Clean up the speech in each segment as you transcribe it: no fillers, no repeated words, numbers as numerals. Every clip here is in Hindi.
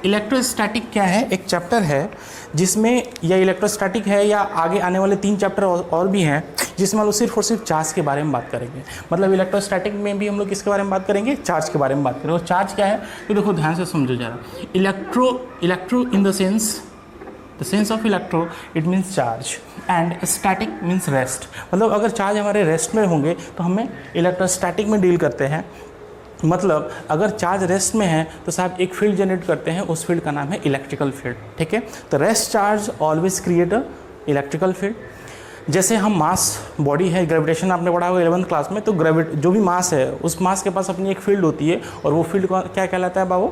इलेक्ट्रोस्टैटिक क्या है, एक चैप्टर है जिसमें, या इलेक्ट्रोस्टैटिक है या आगे आने वाले 3 चैप्टर और भी हैं जिसमें हम लोग सिर्फ और सिर्फ चार्ज के बारे में बात करेंगे। मतलब इलेक्ट्रोस्टैटिक में भी हम लोग किसके बारे में बात करेंगे, चार्ज के बारे में बात करेंगे। और चार्ज क्या है तो देखो ध्यान से समझो जरा। Electro in the sense of electro it means charge, and static means rest. मतलब अगर चार्ज हमारे रेस्ट में होंगे तो हमें इलेक्ट्रोस्टैटिक में डील करते हैं। मतलब अगर चार्ज रेस्ट में है तो साहब एक फील्ड जनरेट करते हैं, उस फील्ड का नाम है इलेक्ट्रिकल फील्ड। ठीक है, तो rest charge always create a electrical field. जैसे हम मास बॉडी है, ग्रेविटेशन आपने पढ़ा होगा 11th क्लास में, तो जो भी मास है उस मास के पास अपनी एक फील्ड होती है और वो फील्ड क्या कहलाता है बाबू,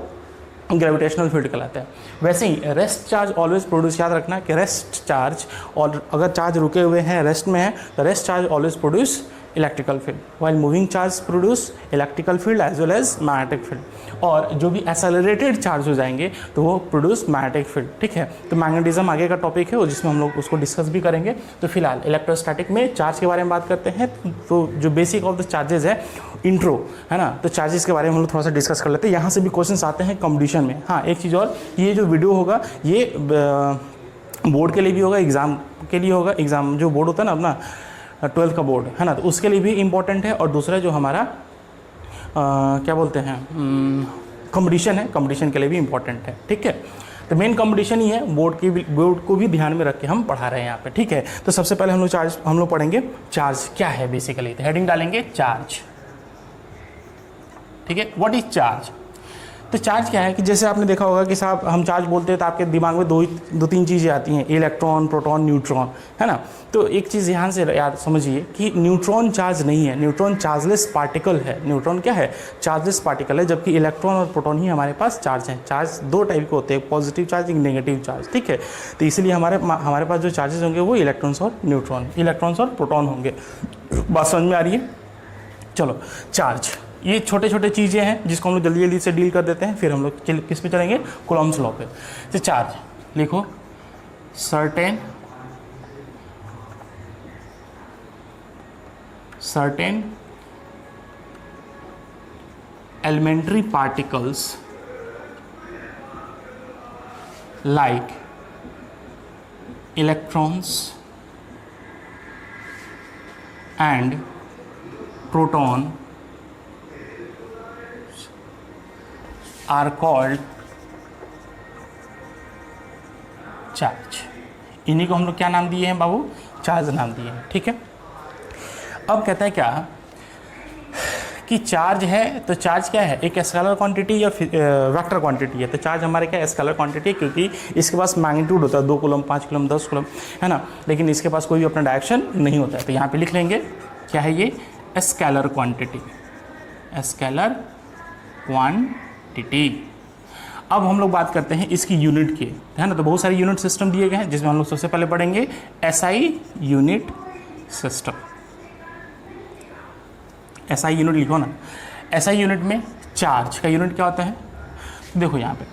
ग्रेविटेशनल फील्ड कहलाता है। वैसे ही रेस्ट चार्ज ऑलवेज प्रोड्यूस, याद रखना कि रेस्ट चार्ज, और अगर चार्ज रुके हुए हैं रेस्ट में है तो rest charge always produce electrical field, while moving charge produce electrical field as well as magnetic field. और जो भी एक्सेलरेटेड चार्ज हो जाएंगे तो वो प्रोड्यूस मैग्नेटिक फील्ड। ठीक है, तो मैग्नेटिज्म आगे का टॉपिक है और जिसमें हम लोग उसको डिस्कस भी करेंगे। तो फिलहाल इलेक्ट्रोस्टैटिक में चार्ज के बारे में बात करते हैं। तो जो बेसिक ऑफ द चार्जेस है, इंट्रो है ना, तो चार्जेस के बारे में हम लोग थोड़ा सा डिस्कस कर लेते हैं। यहाँ से भी क्वेश्चन आते हैं कंपटीशन में। हाँ, एक चीज़ और, ये जो वीडियो होगा ये बोर्ड के लिए भी होगा, एग्ज़ाम के लिए होगा। एग्ज़ाम जो बोर्ड होता है ना अपना 12th का बोर्ड है ना, तो उसके लिए भी इम्पोर्टेंट है। और दूसरा जो हमारा क्या बोलते हैं कंपटीशन है, कंपटीशन के लिए भी इम्पोर्टेंट है। ठीक है, तो मेन कंपटीशन ही है, बोर्ड को भी ध्यान में रख के हम पढ़ा रहे हैं यहाँ पे। ठीक है, तो सबसे पहले हम लोग पढ़ेंगे चार्ज क्या है बेसिकली। तो हेडिंग डालेंगे चार्ज। ठीक है, व्हाट इज चार्ज। तो चार्ज क्या है कि जैसे आपने देखा होगा कि साहब हम चार्ज बोलते हैं तो आपके दिमाग में दो तीन चीज़ें आती हैं, इलेक्ट्रॉन, प्रोटॉन, न्यूट्रॉन, है ना। तो एक चीज़ यहाँ से याद समझिए कि न्यूट्रॉन चार्ज नहीं है, न्यूट्रॉन चार्जलेस पार्टिकल है। न्यूट्रॉन क्या है, चार्जलेस पार्टिकल है, जबकि इलेक्ट्रॉन और प्रोटॉन ही हमारे पास चार्ज हैं। चार्ज 2 टाइप के होते हैं, पॉजिटिव चार्ज, एक नेगेटिव चार्ज। ठीक है, तो इसलिए हमारे पास जो चार्जेस होंगे वो इलेक्ट्रॉन्स और न्यूट्रॉन, इलेक्ट्रॉन्स और प्रोटॉन होंगे। बात समझ में आ रही है। चलो, चार्ज ये छोटे छोटे चीज़ें हैं जिसको हम लोग जल्दी जल्दी से डील कर देते हैं, फिर हम लोग किस पे चलेंगे, कूलॉम्स लॉ पे। तो चार्ज लिखो, certain elementary particles like electrons and proton are called charge. इन्हीं को हम लोग क्या नाम दिए हैं बाबू, चार्ज नाम दिए हैं। ठीक है, अब कहता है क्या कि चार्ज है, तो चार्ज क्या है, एक स्केलर क्वांटिटी या वेक्टर क्वांटिटी है। तो चार्ज हमारे क्या स्केलर क्वांटिटी है, क्योंकि इसके पास मैग्नीट्यूड होता है 2 कूलम, 5 कूलम, 10 कूलम, है ना, लेकिन इसके पास कोई भी अपना डायरेक्शन नहीं होता है। तो यहाँ पे लिख लेंगे क्या है ये, स्केलर क्वांटिटी, स्केलर क्वांटिटी। अब हम लोग बात करते हैं इसकी यूनिट की, है ना। तो बहुत सारे यूनिट सिस्टम दिए गए हैं जिसमें हम लोग सबसे पहले पढ़ेंगे SI unit system. SI unit लिखो ना। एसआई यूनिट में चार्ज का यूनिट क्या होता है, देखो यहाँ पे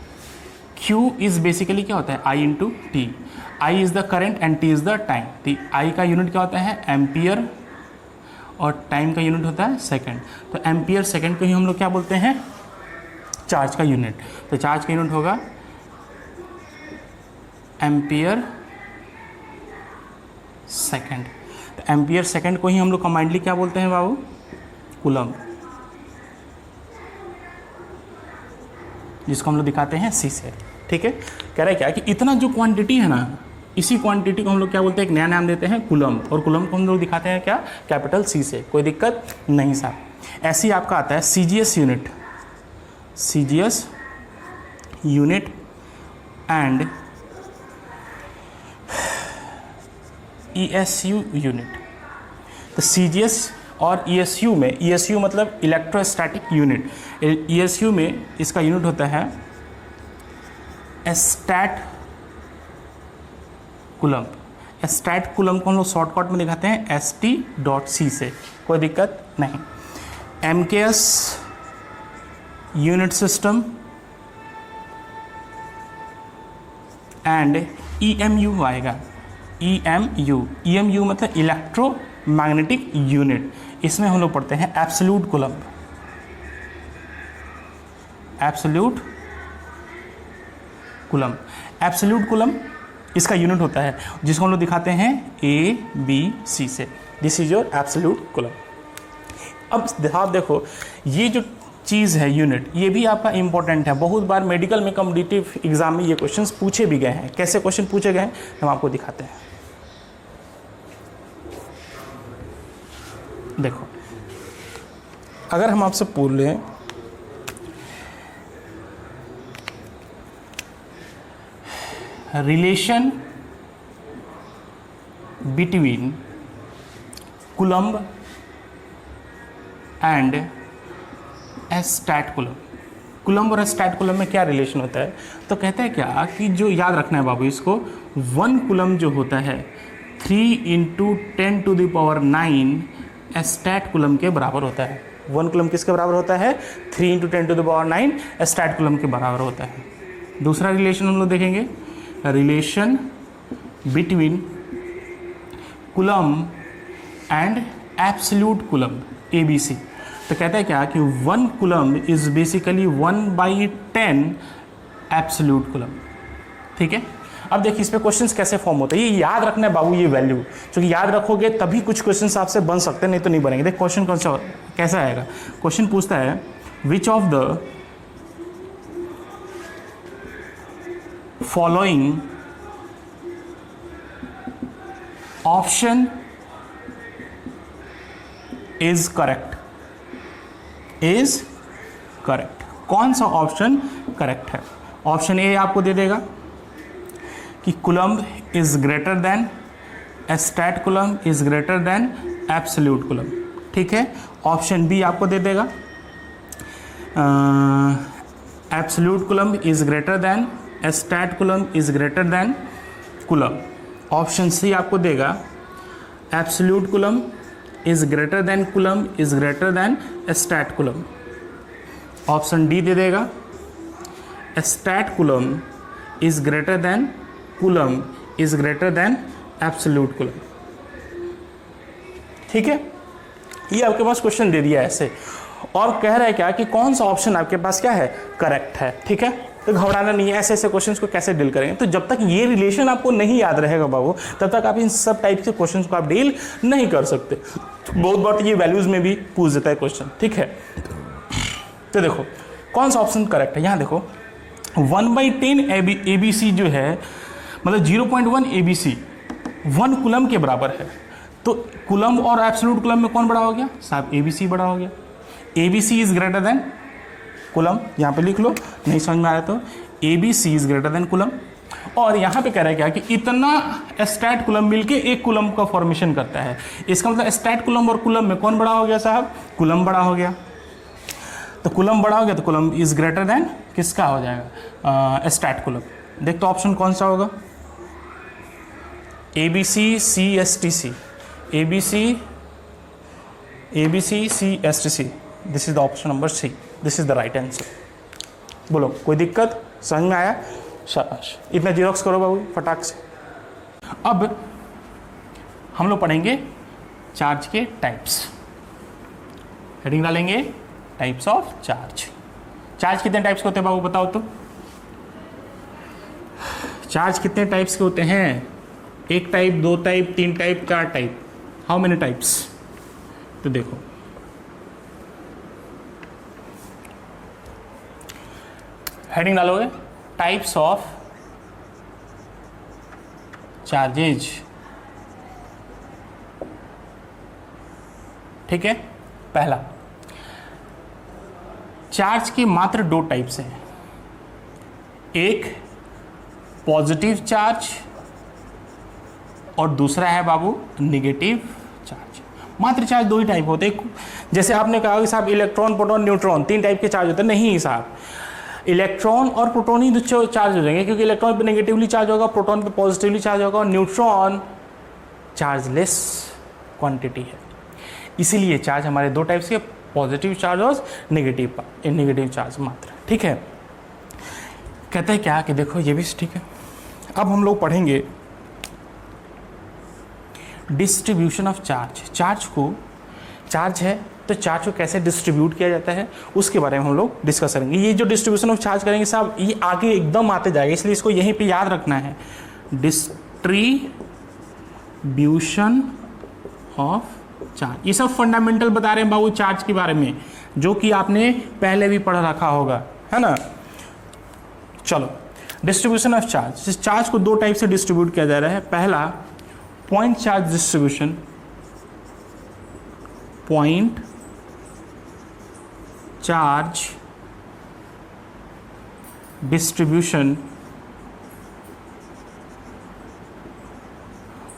Q इज बेसिकली क्या होता है, I into T. I is the current and T is the time. तो आई का यूनिट क्या होता है, एम्पियर, और टाइम का यूनिट होता है सेकंड। तो एम्पियर सेकंड को ही हम लोग क्या बोलते हैं, चार्ज का यूनिट। तो चार्ज का यूनिट होगा एम्पियर सेकंड। तो एम्पियर सेकंड को ही हम लोग कंबाइंडली क्या बोलते हैं बाबू, कूलम, जिसको हम लोग दिखाते हैं सी से। ठीक है, कह रहा है क्या कि इतना जो क्वांटिटी है ना, इसी क्वांटिटी को हम लोग क्या बोलते हैं, एक नया नाम देते हैं कूलम, और कूलम को हम लोग दिखाते हैं क्या, कैपिटल सी से। कोई दिक्कत नहीं साहब। ऐसे ही आपका आता है CGS unit, CGS unit and ईएसयू unit. तो सीजीएस और ईएसयू में, ईएसयू मतलब इलेक्ट्रोस्टैटिक यूनिट, ईएसयू में इसका यूनिट होता है स्टैट कूलम। स्टैट कूलम को हम लोग शॉर्टकट में दिखाते हैं ST.C से, कोई दिक्कत नहीं। MKS unit system and EMU आएगा, EMU मतलब इलेक्ट्रोमैग्नेटिक यूनिट। इसमें हम लोग पढ़ते हैं absolute coulomb, absolute coulomb. Absolute coulomb इसका यूनिट होता है जिसको हम लोग दिखाते हैं ABC से। This is your absolute coulomb. अब आप देखो ये जो चीज़ है यूनिट, ये भी आपका इंपॉर्टेंट है। बहुत बार मेडिकल में कॉम्पिटिटिव एग्जाम में ये क्वेश्चंस पूछे भी गए हैं। कैसे क्वेश्चन पूछे गए हैं हम आपको दिखाते हैं। देखो अगर हम आपसे पूछ लें relation between coulomb and stat coulomb, coulomb और स्टैट कूलम में क्या रिलेशन होता है, तो कहते हैं क्या कि जो याद रखना है बाबू इसको, 1 कूलम जो होता है 3 × 10⁹ स्टैट कूलम के बराबर होता है। 1 कूलम किसके बराबर होता है? 3 × 10⁹ स्टैट कूलम के बराबर होता है। दूसरा रिलेशन हम लोग देखेंगे, relation between coulomb and absolute coulomb ABC। तो कहते हैं क्या कि 1 coulomb is basically 1/10 absolute coulomb. ठीक है, अब देखिए इस पे क्वेश्चंस कैसे फॉर्म होते हैं, ये याद रखना है बाबू, ये वैल्यू क्योंकि याद रखोगे तभी कुछ क्वेश्चंस आपसे बन सकते हैं, नहीं तो नहीं बनेंगे। देख क्वेश्चन कौन सा कैसा आएगा, क्वेश्चन पूछता है which of the following option is correct, is correct. कौन सा ऑप्शन करेक्ट है? ऑप्शन ए आपको दे देगा कि coulomb is greater than stat coulomb is greater than absolute coulomb. ठीक है, ऑप्शन बी आपको दे देगा absolute coulomb is greater than stat coulomb is greater than coulomb. Option C आपको देगा absolute coulomb is greater than coulomb is greater than stat coulomb. Option D दे देगा stat coulomb is greater than coulomb is greater than absolute coulomb. ठीक है, ये आपके पास क्वेश्चन दे दिया ऐसे और कह रहा है क्या कि कौन सा ऑप्शन आपके पास क्या है, करेक्ट है। ठीक है, तो घबराना नहीं है, ऐसे ऐसे क्वेश्चंस को कैसे डील करेंगे। तो जब तक ये रिलेशन आपको नहीं याद रहेगा बाबू, तब तक आप इन सब टाइप के क्वेश्चंस को आप डील नहीं कर सकते। बहुत बार ये वैल्यूज में भी पूछ देता है क्वेश्चन। ठीक है, तो देखो कौन सा ऑप्शन करेक्ट है। यहाँ देखो 1/10 ABC जो है मतलब 0.1 ABC 1 कूलम के बराबर है। तो कूलम और एब्सोल्यूट कूलम में कौन बड़ा हो गया साहब? ABC बड़ा हो गया। ABC is greater than coulomb, यहाँ पे लिख लो, नहीं समझ में आया तो ABC is greater than coulomb. और यहाँ पे कह रहा है क्या कि इतना स्टैट कूलम मिलके एक कूलम का फॉर्मेशन करता है। इसका मतलब स्टैट कूलम और कूलम में कौन बड़ा हो गया साहब? कूलम बड़ा हो गया। तो कूलम बड़ा हो गया तो कूलम इज ग्रेटर देन किसका हो जाएगा? Stat coulomb. देख तो ऑप्शन कौन सा होगा? ABC CSTC, ABC CSTC, this is the option number C, this is the right answer. बोलो कोई दिक्कत? समझ में आया? शाबाश, इतना जीरोक्स करो बाबू फटाक से। अब हम लोग पढ़ेंगे चार्ज के टाइप्स। हेडिंग डालेंगे टाइप्स ऑफ चार्ज। चार्ज कितने टाइप्स के होते हैं बाबू बताओ तो? चार्ज कितने टाइप्स के होते हैं? 1 type, 2 type, 3 type, 4 type. How many types? तो देखो हेडिंग डालोगे टाइप्स ऑफ चार्जेज। ठीक है, पहला चार्ज के मात्र 2 टाइप्स हैं, एक पॉजिटिव चार्ज और दूसरा है बाबू नेगेटिव चार्ज। मात्र चार्ज 2 ही टाइप होते हैं। जैसे आपने कहा कि साहब इलेक्ट्रॉन, प्रोटॉन, न्यूट्रॉन 3 टाइप के चार्ज होते हैं, नहीं साहब, इलेक्ट्रॉन और प्रोटॉन ही चार्ज हो जाएंगे क्योंकि इलेक्ट्रॉन पे नेगेटिवली चार्ज होगा, प्रोटॉन पे पॉजिटिवली चार्ज होगा और न्यूट्रॉन चार्जलेस क्वांटिटी है। इसीलिए चार्ज हमारे 2 टाइप्स के, पॉजिटिव चार्ज और नेगेटिव चार्ज मात्र। ठीक है, कहते हैं क्या कि देखो ये भी ठीक है। अब हम लोग पढ़ेंगे डिस्ट्रीब्यूशन ऑफ चार्ज। चार्ज है तो चार्ज को कैसे डिस्ट्रीब्यूट किया जाता है उसके बारे में हम लोग डिस्कस करेंगे। ये जो डिस्ट्रीब्यूशन ऑफ चार्ज करेंगे साहब, ये आगे एकदम आते जाएगा, इसलिए इसको यहीं पे याद रखना है, डिस्ट्रीब्यूशन ऑफ चार्ज। ये सब फंडामेंटल बता रहे हैं बाबू चार्ज के बारे में, जो कि आपने पहले भी पढ़ रखा होगा, है ना। चलो, डिस्ट्रीब्यूशन ऑफ चार्ज। इस चार्ज को दो टाइप से डिस्ट्रीब्यूट किया जा रहा है। पहला point charge distribution, point charge distribution,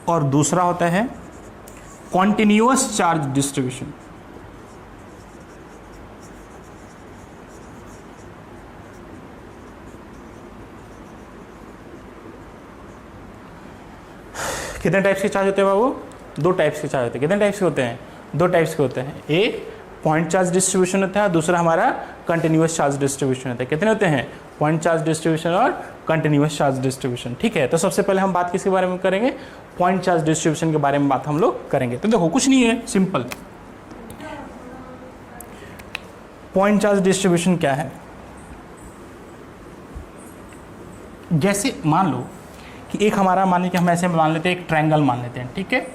और दूसरा होता है कॉन्टिन्यूअस चार्ज डिस्ट्रीब्यूशन। कितने टाइप्स के चार्ज होते हैं बाबू? दो टाइप्स के चार्ज होते हैं। कितने टाइप्स के होते हैं? दो टाइप्स के होते हैं। एक पॉइंट चार्ज डिस्ट्रीब्यूशन होता है, दूसरा हमारा कंटिन्यूअस चार्ज डिस्ट्रीब्यूशन होता है। कितने होते हैं? पॉइंट चार्ज डिस्ट्रीब्यूशन और कंटिन्यूअस चार्ज डिस्ट्रीब्यूशन। ठीक है, तो सबसे पहले हम बात किसके बारे में करेंगे? पॉइंट चार्ज डिस्ट्रीब्यूशन के बारे में बात हम लोग करेंगे। तो देखो, कुछ नहीं है, सिंपल। पॉइंट चार्ज डिस्ट्रीब्यूशन क्या है? जैसे मान लो कि एक हमारा, मान लीजिए हम ऐसे मान लेते हैं, एक ट्रायंगल मान लेते हैं, ठीक है।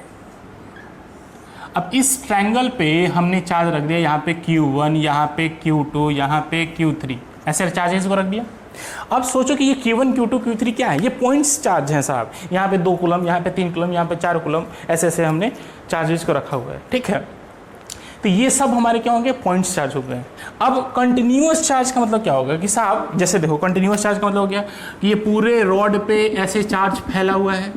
अब इस ट्रायंगल पे हमने चार्ज रख दिया, यहाँ पे Q1, यहाँ पे Q2, यहाँ पे Q3, ऐसे चार्जेस को रख दिया। अब सोचो कि ये Q1, Q2, Q3 क्या है? ये पॉइंट्स चार्ज हैं साहब। यहाँ पे 2 कूलम, यहाँ पे 3 कूलम, यहाँ पे 4 कूलम, ऐसे ऐसे हमने चार्जेस को रखा हुआ है, ठीक है। तो ये सब हमारे क्या होंगे? पॉइंट्स चार्ज हो गए। अब कंटिन्यूअस चार्ज का मतलब क्या होगा कि साहब, जैसे देखो, कंटिन्यूअस चार्ज का मतलब हो गया कि ये पूरे रॉड पे ऐसे चार्ज फैला हुआ है,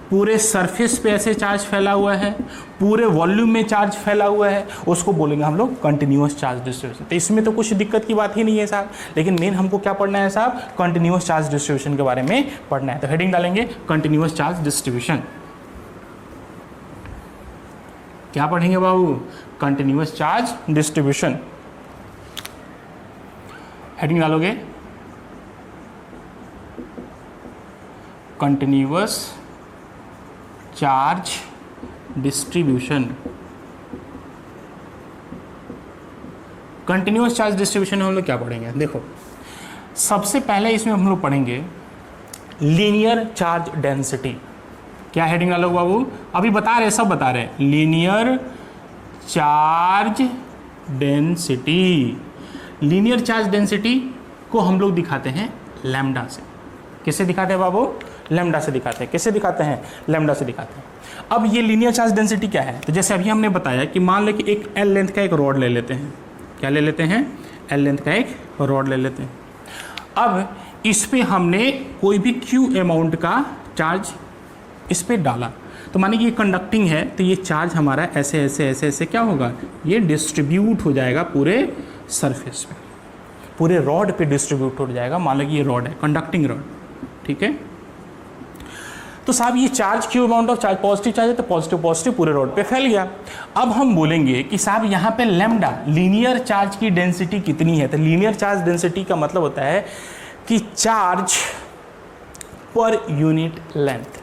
पूरे सरफेस पे ऐसे चार्ज फैला हुआ है, पूरे वॉल्यूम में चार्ज फैला हुआ है, उसको बोलेंगे हम लोग कंटिन्यूअस चार्ज डिस्ट्रीब्यूशन। तो इसमें तो कुछ दिक्कत की बात ही नहीं है साहब, लेकिन मेन हमको क्या पढ़ना है साहब? कंटिन्यूअस चार्ज डिस्ट्रीब्यूशन के बारे में पढ़ना है। तो हेडिंग डालेंगे कंटिन्यूअस चार्ज डिस्ट्रीब्यूशन। क्या पढ़ेंगे बाबू? Continuous charge distribution. हेडिंग डालोगे continuous charge distribution. Continuous charge distribution में हम लोग क्या पढ़ेंगे? देखो, सबसे पहले इसमें हम लोग पढ़ेंगे लीनियर चार्ज डेंसिटी। क्या हेडिंग डालोगे बाबू? अभी बता रहे, सब बता रहे हैं। Linear charge density. Linear charge density को हम लोग दिखाते हैं लैम्डा से। किससे दिखाते हैं बाबू? लैम्डा से दिखाते हैं। किससे दिखाते हैं? लैम्डा से दिखाते हैं। अब ये लीनियर चार्ज डेंसिटी क्या है? तो जैसे अभी हमने बताया कि मान लो कि एक L लेंथ का एक रॉड ले लेते हैं। क्या ले लेते हैं? L लेंथ का एक रॉड ले लेते हैं। अब इस पे हमने कोई भी Q अमाउंट का चार्ज इस पे डाला, तो माने कि ये कंडक्टिंग है, तो ये चार्ज हमारा ऐसे ऐसे ऐसे ऐसे क्या होगा? ये डिस्ट्रीब्यूट हो जाएगा पूरे सरफेस पे, पूरे रॉड पे डिस्ट्रीब्यूट हो जाएगा। मान लो कि ये रॉड है, कंडक्टिंग रॉड, ठीक है। तो साहब ये charge Q amount of charge, positive charge है तो पॉजिटिव पॉजिटिव पूरे रॉड पे फैल गया। अब हम बोलेंगे कि साहब यहाँ पे लैम्डा, लीनियर चार्ज की डेंसिटी कितनी है? तो लीनियर चार्ज डेंसिटी का मतलब होता है कि charge per unit length,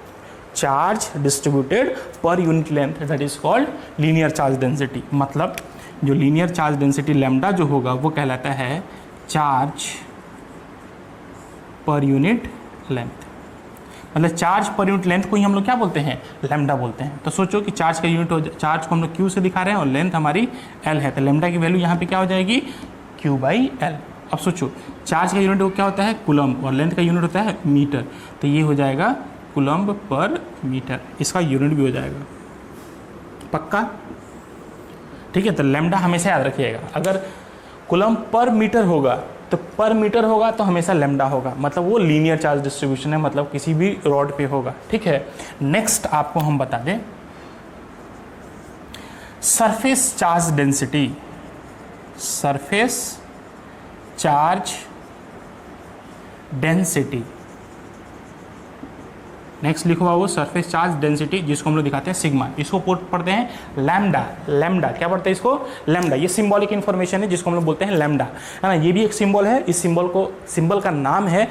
charge distributed per unit length, that is called linear charge density. मतलब जो लीनियर चार्ज डेंसिटी लैम्डा जो होगा वो कहलाता है चार्ज पर यूनिट लेंथ। मतलब चार्ज पर यूनिट लेंथ को ही हम लोग क्या बोलते हैं? लैम्डा बोलते हैं। तो सोचो कि चार्ज का यूनिट हो, चार्ज को हम लोग Q से दिखा रहे हैं और लेंथ हमारी L है, तो लैम्डा की वैल्यू यहाँ पे क्या हो जाएगी? Q/L। अब सोचो, चार्ज का यूनिट क्या होता है? कूलम्ब, और लेंथ का यूनिट होता है मीटर, तो ये हो जाएगा कूलम्ब पर मीटर, इसका यूनिट भी हो जाएगा। पक्का? ठीक है, तो लैम्डा हमेशा याद रखिएगा। अगर कूलम्ब पर मीटर होगा तो पर मीटर होगा तो हमेशा लैम्डा होगा, मतलब वो लीनियर चार्ज डिस्ट्रीब्यूशन है, मतलब किसी भी रॉड पे होगा, ठीक है। नेक्स्ट आपको हम बता दें surface charge density. Surface charge density, next लिखो बाबू सरफेस चार्ज डेंसिटी, जिसको हम लोग दिखाते हैं सिग्मा। इसको पढ़ते हैं लैम्डा। लैम्डा क्या पढ़ते हैं इसको? लैम्डा। ये सिंबॉलिक इन्फॉर्मेशन है जिसको हम लोग बोलते हैं लैम्डा, है ना। ये भी एक सिंबल है, इस सिंबल का नाम है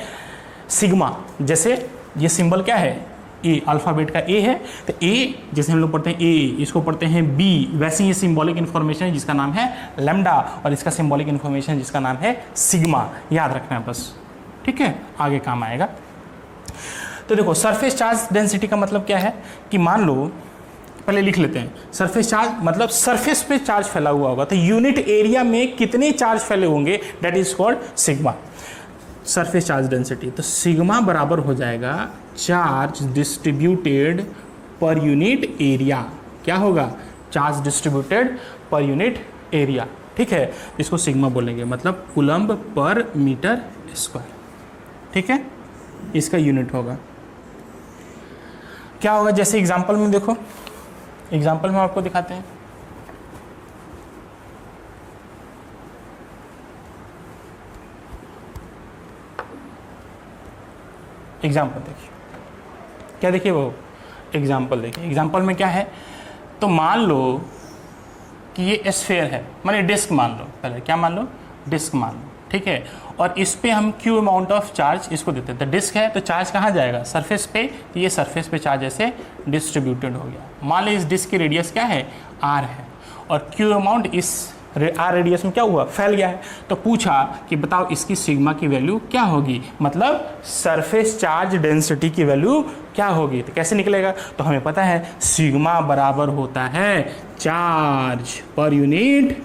सिग्मा। जैसे ये सिंबल क्या है? ए, अल्फ़ाबेट का ए है, तो ए जैसे हम लोग पढ़ते हैं ए, इसको पढ़ते हैं बी, वैसे ही सिंबॉलिक इन्फॉर्मेशन है जिसका नाम है लैम्डा, और इसका सिंबॉलिक इन्फॉर्मेशन जिसका नाम है सिग्मा। याद रखना है बस, ठीक है, आगे काम आएगा। तो देखो सरफेस चार्ज डेंसिटी का मतलब क्या है कि मान लो, पहले लिख लेते हैं, सरफेस चार्ज मतलब सरफेस पे चार्ज फैला हुआ होगा, तो यूनिट एरिया में कितने चार्ज फैले होंगे, that is called sigma, surface charge density. तो सिग्मा बराबर हो जाएगा charge distributed per unit area. क्या होगा, charge distributed per unit area, ठीक है, इसको सिग्मा बोलेंगे, मतलब कूलम्ब पर मीटर स्क्वायर, ठीक है, इसका यूनिट होगा। क्या होगा, जैसे एग्जांपल में देखो, एग्जांपल में आपको दिखाते हैं। एग्जांपल देखिए, क्या देखिए वो एग्जांपल देखिए, एग्जांपल में क्या है, तो मान लो कि ये स्फीयर है, माने डिस्क मान लो, पहले क्या मान लो, डिस्क मान लो, ठीक है, और इस पे हम क्यू अमाउंट ऑफ चार्ज इसको देते हैं, तो डिस्क है तो चार्ज कहाँ जाएगा, सरफेस पे, तो ये सरफेस पे चार्ज ऐसे डिस्ट्रीब्यूटेड हो गया। मान लो इस डिस्क की रेडियस क्या है, आर है, और क्यू अमाउंट इस आर रेडियस में क्या हुआ, फैल गया है, तो पूछा कि बताओ इसकी सिग्मा की वैल्यू क्या होगी, मतलब सरफेस चार्ज डेंसिटी की वैल्यू क्या होगी। तो कैसे निकलेगा, तो हमें पता है सिग्मा बराबर होता है चार्ज पर यूनिट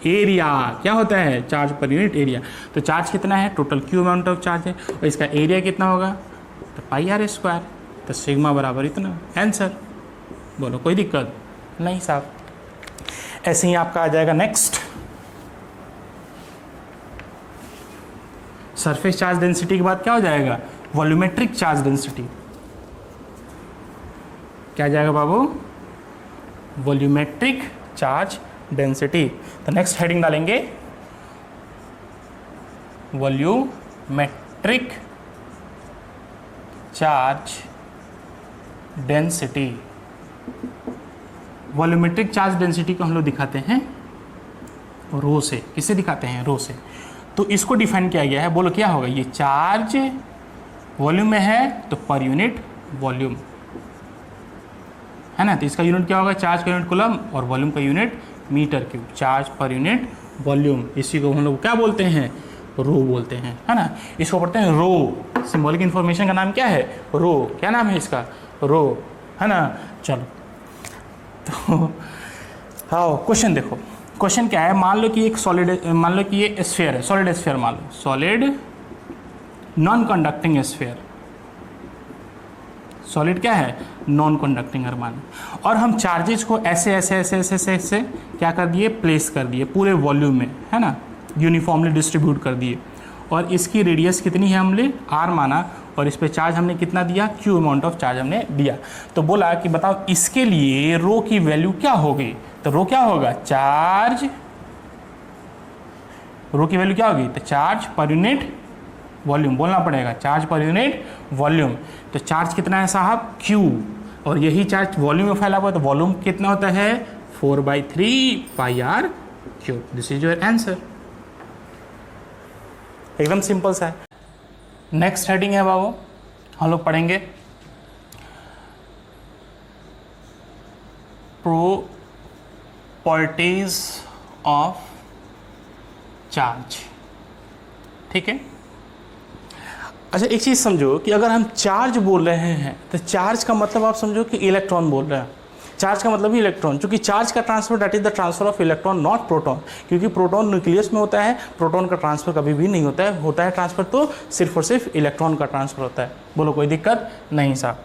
एरिया। क्या होता है, चार्ज पर यूनिट एरिया। तो चार्ज कितना है, total Q amount of charge है, और इसका एरिया कितना होगा, तो पाई आर स्क्वायर, तो सिग्मा बराबर इतना, आंसर। बोलो कोई दिक्कत नहीं साहब। ऐसे ही आपका आ जाएगा नेक्स्ट, सरफेस चार्ज डेंसिटी के बाद क्या हो जाएगा, वॉल्यूमेट्रिक चार्ज डेंसिटी। क्या आ जाएगा बाबू, वॉल्यूमेट्रिक चार्ज डेंसिटी। तो नेक्स्ट हेडिंग डालेंगे volumetric charge density. Volumetric charge density को हम लोग दिखाते हैं रो से। किससे दिखाते हैं, रो से। तो इसको डिफाइन किया गया है, बोलो क्या होगा, ये चार्ज वॉल्यूम में है तो पर यूनिट वॉल्यूम है ना, तो इसका यूनिट क्या होगा, चार्ज का यूनिट कूलम और वॉल्यूम का unit metre cube, charge per unit volume. इसी को हम लोग क्या बोलते हैं, रो बोलते हैं, है ना। इसको पढ़ते हैं रो, सिंबॉलिक इन्फॉर्मेशन का नाम क्या है, रो। क्या नाम है इसका, रो, है ना। चलो तो हाँ, क्वेश्चन देखो, क्वेश्चन क्या है, मान लो कि एक सॉलिड, मान लो कि ये स्फीयर है, सॉलिड स्फीयर मान लो, solid non conducting sphere. Solid क्या है, नॉन कंडक्टिंग अरमान, और हम चार्जेस को ऐसे ऐसे ऐसे ऐसे ऐसे ऐसे क्या कर दिए, प्लेस कर दिए पूरे वॉल्यूम में, है ना, यूनिफॉर्मली डिस्ट्रीब्यूट कर दिए। और इसकी रेडियस कितनी है, हमने आर माना, और इस पे चार्ज हमने कितना दिया, क्यू अमाउंट ऑफ चार्ज हमने दिया। तो बोला कि बताओ इसके लिए रो की वैल्यू क्या होगी, तो रो क्या होगा, चार्ज, रो की वैल्यू क्या होगी, तो चार्ज पर यूनिट वॉल्यूम बोलना पड़ेगा, चार्ज पर यूनिट वॉल्यूम। तो चार्ज कितना है साहब, Q, और यही चार्ज वॉल्यूम में फैला हुआ है, तो वॉल्यूम कितना होता है, 4/3 pi r cube. This is your answer. एकदम सिंपल सा है। नेक्स्ट हेडिंग है बाबू, हम लोग पढ़ेंगे प्रॉपर्टीज ऑफ चार्ज, ठीक है। अच्छा एक चीज़ समझो कि अगर हम चार्ज बोल रहे हैं तो चार्ज का मतलब आप समझो कि इलेक्ट्रॉन बोल रहे हैं। चार्ज का मतलब ही इलेक्ट्रॉन, क्योंकि चार्ज का transfer that is the transfer of electron not proton, क्योंकि प्रोटॉन न्यूक्लियस में होता है, प्रोटॉन का ट्रांसफर कभी भी नहीं होता है, होता है ट्रांसफर तो सिर्फ और सिर्फ इलेक्ट्रॉन का ट्रांसफर होता है। बोलो कोई दिक्कत नहीं साहब।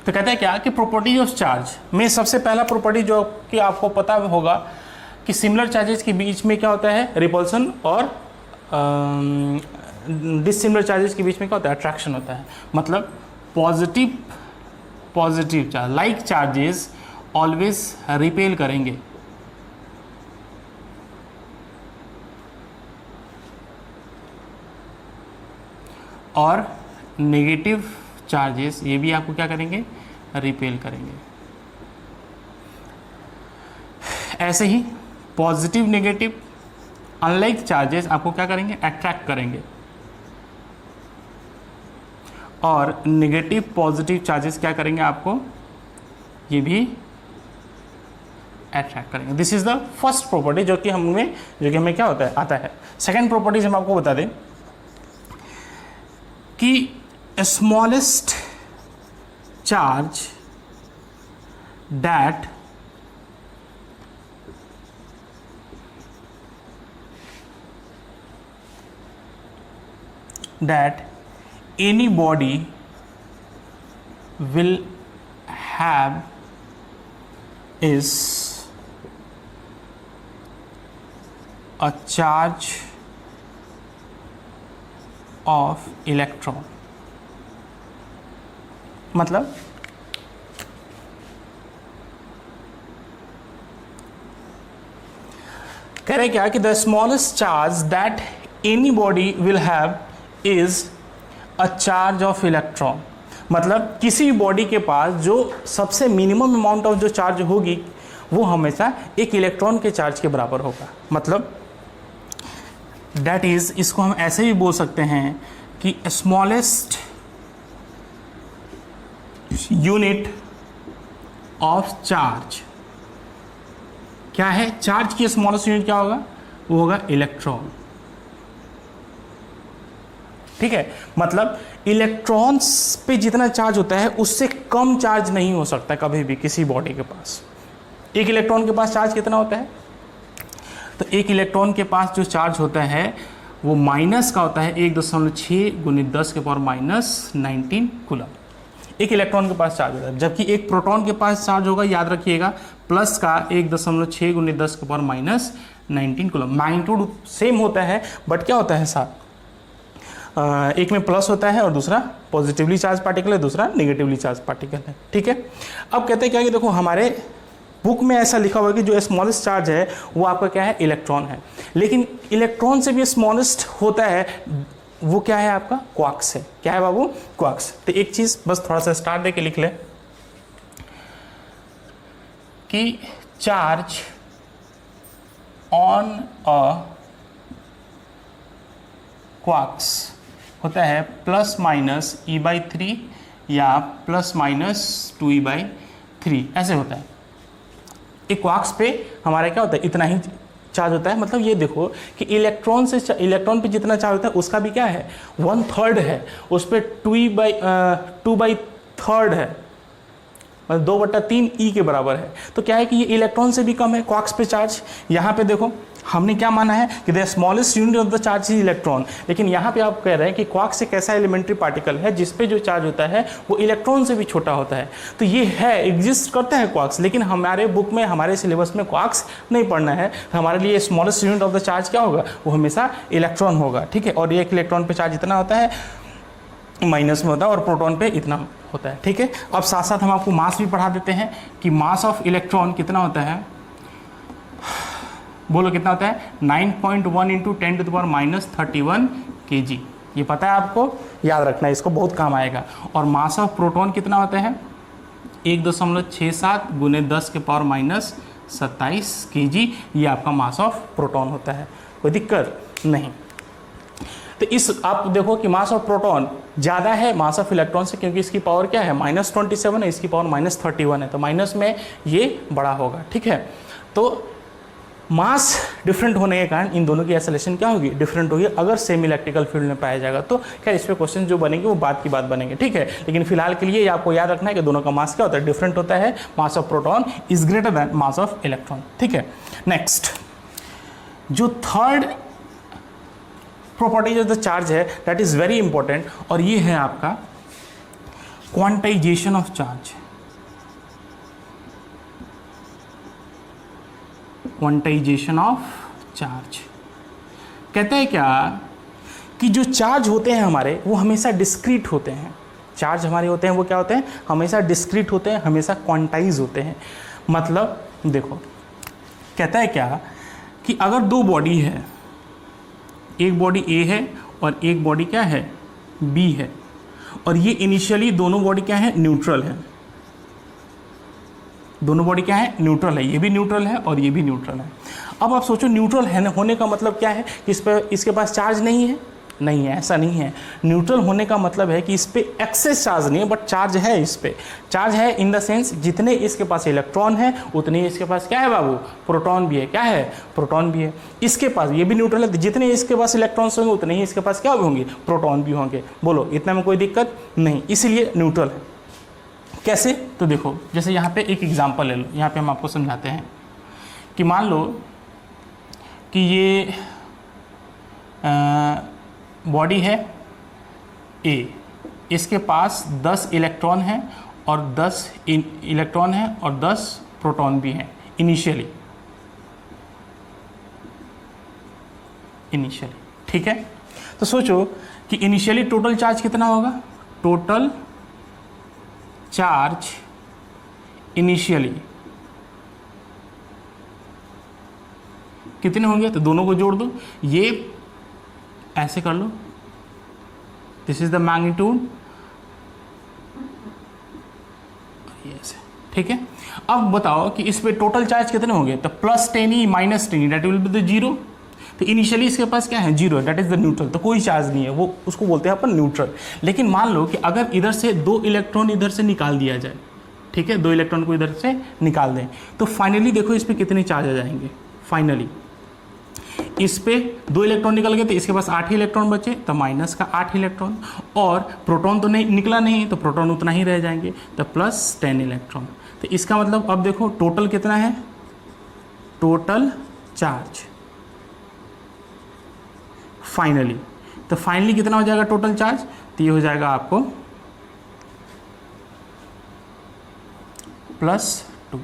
तो कहते हैं क्या कि प्रॉपर्टी ऑफ चार्ज में सबसे पहला प्रॉपर्टी जो कि आपको पता होगा कि सिमिलर चार्जेस के बीच में क्या होता है, रिपल्सन, और डिसिमिलर चार्जेस के बीच में क्या होता है, अट्रैक्शन होता है। मतलब positive charge like charges always repel करेंगे, और नेगेटिव चार्जेस ये भी आपको क्या करेंगे, रिपेल करेंगे। ऐसे ही पॉजिटिव नेगेटिव अनलाइक चार्जेस आपको क्या करेंगे, अट्रैक्ट करेंगे, और नेगेटिव पॉजिटिव चार्जेस क्या करेंगे आपको, ये भी अट्रैक्ट करेंगे। This is the first property जो कि हमें क्या होता है, आता है। सेकेंड प्रॉपर्टीज हम आपको बता दें कि smallest charge that any body will have is a charge of electron। मतलब कह रहे क्या कि the smallest charge that any body will have is a charge of electron. मतलब किसी भी बॉडी के पास जो सबसे मिनिमम अमाउंट ऑफ जो चार्ज होगी वो हमेशा एक इलेक्ट्रॉन के चार्ज के बराबर होगा। मतलब दैट इज, इसको हम ऐसे भी बोल सकते हैं कि स्मॉलेस्ट यूनिट ऑफ चार्ज क्या है, चार्ज की स्मॉलेस्ट यूनिट क्या होगा, वो होगा इलेक्ट्रॉन। ठीक है, मतलब इलेक्ट्रॉन्स पे जितना चार्ज होता है उससे कम चार्ज नहीं हो सकता कभी भी किसी बॉडी के पास। एक इलेक्ट्रॉन के पास चार्ज कितना होता है, तो एक इलेक्ट्रॉन के पास जो चार्ज होता है वो माइनस का होता है 1.6 × 10⁻⁻19 कूलम। एक इलेक्ट्रॉन के पास चार्ज होता है, जबकि एक प्रोटॉन के पास चार्ज होगा, याद रखिएगा, प्लस का 1.6 × 10⁻⁻19 कूलम। मैग्नीट्यूड सेम होता है बट क्या होता है साथ, एक में प्लस होता है और दूसरा पॉजिटिवली चार्ज पार्टिकल है, दूसरा नेगेटिवली चार्ज पार्टिकल है। ठीक है, अब कहते हैं क्या कि देखो हमारे बुक में ऐसा लिखा हुआ है कि जो स्मॉलेस्ट चार्ज है वो आपका क्या है, इलेक्ट्रॉन है। लेकिन इलेक्ट्रॉन से भी स्मॉलेस्ट होता है, वो क्या है आपका, क्वार्क्स है। क्या है बाबू, क्वार्क्स। तो एक चीज़ बस थोड़ा सा स्टार दे के लिख ले कि चार्ज ऑन अ क्वार्क्स होता है ±e/3 या ±2e/3, ऐसे होता है। एक क्वार्क्स पे हमारा क्या होता है, इतना ही चार्ज होता है। मतलब ये देखो कि इलेक्ट्रॉन पे जितना चार्ज होता है उसका भी क्या है, 1/3 है, उस पर 2/3 है, मतलब 2/3 E के बराबर है। तो क्या है कि ये इलेक्ट्रॉन से भी कम है क्वार्क्स पे चार्ज। यहाँ पे देखो हमने क्या माना है कि the smallest unit of the charge is electron, लेकिन यहाँ पे आप कह रहे हैं कि क्वार्क्स एक ऐसा एलिमेंट्री पार्टिकल है जिसपे जो चार्ज होता है वो इलेक्ट्रॉन से भी छोटा होता है। तो ये है, एग्जिस्ट करता है क्वार्क्स, लेकिन हमारे बुक में, हमारे सिलेबस में क्वार्क्स नहीं पढ़ना है। हमारे लिए smallest unit of the charge क्या होगा, वो हमेशा इलेक्ट्रॉन होगा। ठीक है, और एक इलेक्ट्रॉन पे चार्ज इतना होता है, माइनस में होता है, और प्रोटॉन पे इतना होता है। ठीक है, अब साथ साथ हम आपको मास भी पढ़ा देते हैं कि मास ऑफ इलेक्ट्रॉन कितना होता है, बोलो कितना होता है, 9.1 × 10⁻31 kg। ये पता है आपको, याद रखना है, इसको बहुत काम आएगा। और मास ऑफ प्रोटॉन कितना होता है, 1.67 × 10⁻27 kg। ये आपका मास ऑफ प्रोटॉन होता है, कोई दिक्कत नहीं। तो इस आप देखो कि मास ऑफ प्रोटॉन ज़्यादा है मास ऑफ इलेक्ट्रॉन से, क्योंकि इसकी पावर क्या है, -27 है, इसकी पावर -31 है, तो माइनस में ये बड़ा होगा। ठीक है, तो मास डिफरेंट होने के कारण इन दोनों की एक्सेलरेशन क्या होगी, डिफरेंट होगी। अगर सेम इलेक्ट्रिकल फील्ड में पाया जाएगा तो क्या इस पे क्वेश्चन जो बनेंगे वो बात की बात बनेंगे। ठीक है, लेकिन फिलहाल के लिए आपको याद रखना है कि दोनों का मास क्या होता है, डिफरेंट होता है। Mass of proton is greater than mass of electron. ठीक है, नेक्स्ट जो third property of the charge है दैट इज वेरी इंपॉर्टेंट, और ये है आपका quantization of charge. Quantization of charge कहते हैं क्या कि जो चार्ज होते हैं हमारे वो हमेशा डिस्क्रीट होते हैं। चार्ज हमारे होते हैं वो क्या होते हैं, हमेशा डिस्क्रीट होते हैं, हमेशा क्वांटाइज होते हैं। मतलब देखो कहता है क्या कि अगर दो बॉडी है, एक बॉडी ए है और एक बॉडी क्या है, बी है, और ये इनिशियली दोनों बॉडी क्या है, न्यूट्रल है। दोनों बॉडी क्या है, न्यूट्रल है, ये भी न्यूट्रल है और ये भी न्यूट्रल है। अब आप सोचो न्यूट्रल है होने का मतलब क्या है कि इसके पास चार्ज नहीं है, नहीं है, ऐसा नहीं है। न्यूट्रल होने का मतलब है कि इस पे एक्सेस चार्ज नहीं है, बट चार्ज है इस पे। चार्ज है इन द सेंस जितने इसके पास इलेक्ट्रॉन है उतने ही इसके पास क्या है बाबू, प्रोटॉन भी है। क्या है, प्रोटॉन भी है। इसके पास ये भी न्यूट्रल है, जितने इसके पास इलेक्ट्रॉन्स होंगे उतने ही इसके पास क्या होंगे, प्रोटॉन भी होंगे। बोलो, इतना में कोई दिक्कत नहीं, इसीलिए न्यूट्रल है। कैसे, तो देखो जैसे यहाँ पे एक एग्जांपल ले लो, यहाँ पे हम आपको समझाते हैं कि मान लो कि ये बॉडी है ए, इसके पास 10 इलेक्ट्रॉन है और 10 इलेक्ट्रॉन है और 10 प्रोटॉन भी हैं इनिशियली, ठीक है। तो सोचो कि इनिशियली टोटल चार्ज कितना होगा, टोटल चार्ज इनिशियली कितने होंगे, तो दोनों को जोड़ दो, ये ऐसे कर लो, दिस इज द मैग्नीट्यूड, ऐसे, ठीक है। अब बताओ कि इस पे टोटल चार्ज कितने होंगे, तो +10e -10e that will be the 0। तो इनिशियली इसके पास क्या है, 0, दैट इज द न्यूट्रल, तो कोई चार्ज नहीं है, वो उसको बोलते हैं अपन न्यूट्रल। लेकिन मान लो कि अगर इधर से 2 इलेक्ट्रॉन इधर से निकाल दिया जाए, ठीक है, 2 इलेक्ट्रॉन को इधर से निकाल दें, तो फाइनली देखो इस पे कितने चार्ज आ जाएंगे। फाइनली इस पे 2 इलेक्ट्रॉन निकल गए तो इसके पास 8 ही इलेक्ट्रॉन बचे, तो माइनस का 8 इलेक्ट्रॉन, और प्रोटॉन तो नहीं निकला नहीं, तो प्रोटॉन उतना ही रह जाएंगे, तो +10 इलेक्ट्रॉन। तो इसका मतलब अब देखो टोटल कितना है, टोटल चार्ज फाइनली, तो फाइनली कितना हो जाएगा टोटल चार्ज, तो ये हो जाएगा आपको +2।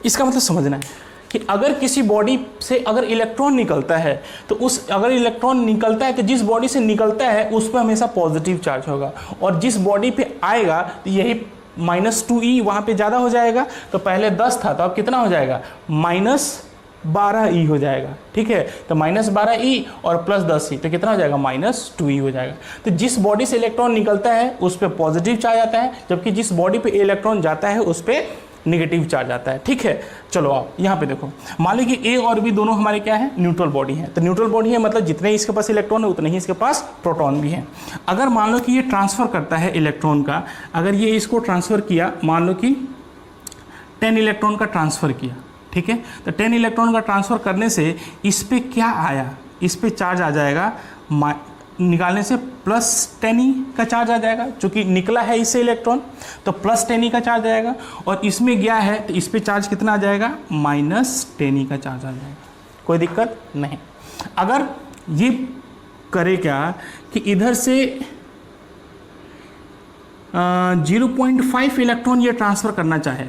इसका मतलब समझना है कि अगर किसी बॉडी से अगर इलेक्ट्रॉन निकलता है तो अगर इलेक्ट्रॉन निकलता है तो जिस बॉडी से निकलता है उस पर हमेशा पॉजिटिव चार्ज होगा, और जिस बॉडी पे आएगा तो यही -2e वहाँ पे ज़्यादा हो जाएगा। तो पहले 10 था तो अब कितना हो जाएगा, -12e हो जाएगा, ठीक है। तो -12e और +10e तो कितना हो जाएगा, -2e हो जाएगा। तो जिस बॉडी से इलेक्ट्रॉन निकलता है उस पर पॉजिटिव चार्ज आता है, जबकि जिस बॉडी पे इलेक्ट्रॉन जाता है उस पर नेगेटिव चार्ज आता है, ठीक है। चलो आप यहाँ पे देखो, मान लो कि ए और बी दोनों हमारे क्या है, न्यूट्रल बॉडी है। तो न्यूट्रल बॉडी है मतलब जितने इसके पास इलेक्ट्रॉन है उतने ही इसके पास प्रोटॉन भी हैं। अगर मान लो कि ये ट्रांसफ़र करता है इलेक्ट्रॉन का, अगर ये इसको ट्रांसफ़र किया, मान लो कि 10 इलेक्ट्रॉन का ट्रांसफ़र किया, ठीक है। तो 10 इलेक्ट्रॉन का ट्रांसफ़र करने से इस पर क्या आया, इस पर चार्ज आ जाएगा, निकालने से +10e का चार्ज आ जाएगा, चूँकि निकला है इससे इलेक्ट्रॉन तो +10e का चार्ज आएगा, और इसमें गया है तो इस पे चार्ज कितना आ जाएगा, -10e का चार्ज आ जाएगा। कोई दिक्कत नहीं। अगर ये करे क्या कि इधर से 0.5 इलेक्ट्रॉन ये ट्रांसफ़र करना चाहे,